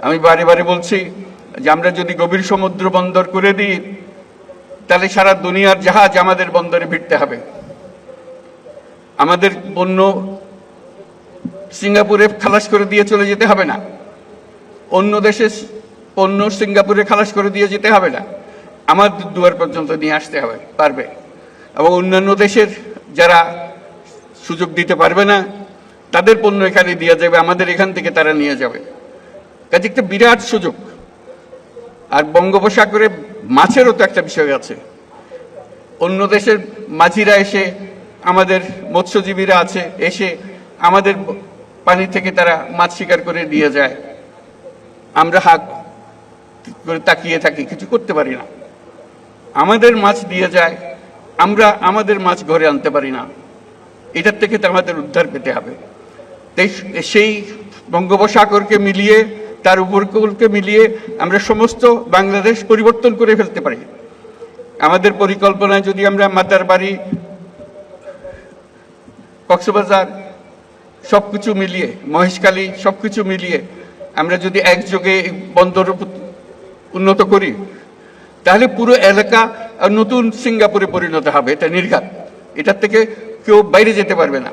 আমি বারে বারে বলছি যে আমরা যদি গভীর সমুদ্র বন্দর করে দিই তাহলে সারা দুনিয়ার জাহাজ আমাদের বন্দরে ভিড়তে হবে। আমাদের পণ্য সিঙ্গাপুরে খালাস করে দিয়ে চলে যেতে হবে না, অন্য দেশে পণ্য সিঙ্গাপুরে খালাস করে দিয়ে যেতে হবে না, আমাদের দুয়ার পর্যন্ত নিয়ে আসতে হবে পারবে। এবং অন্যান্য দেশের যারা সুযোগ দিতে পারবে না তাদের পণ্য এখানে দিয়ে যাবে, আমাদের এখান থেকে তারা নিয়ে যাবে। কাজে একটা বিরাট সুযোগ। আর বঙ্গোপসাগরে মাছেরও তো একটা বিষয় আছে। অন্য দেশের মাঝিরা এসে, আমাদের মৎস্যজীবীরা আছে, এসে আমাদের পানি থেকে তারা মাছ শিকার করে নিয়ে যায়। আমরা হাত করে তাকিয়ে থাকি, কিছু করতে পারি না। আমাদের মাছ দিয়ে যায়, আমরা আমাদের মাছ ঘরে আনতে পারি না। এটার থেকে তো আমাদের উদ্ধার পেতে হবে। সেই বঙ্গোপসাগরকে মিলিয়ে, তার উপকূলকে মিলিয়ে আমরা সমস্ত বাংলাদেশ পরিবর্তন করে ফেলতে পারি। আমাদের পরিকল্পনায় যদি আমরা মাতারবাড়ি, কক্সবাজার সবকিছু মিলিয়ে, মহেশখালী সবকিছু মিলিয়ে আমরা যদি একযোগে বন্দর উন্নত করি তাহলে পুরো এলাকা নতুন সিঙ্গাপুরে পরিণত হবে। এটা নির্ঘাত, এটার থেকে কেউ বাইরে যেতে পারবে না।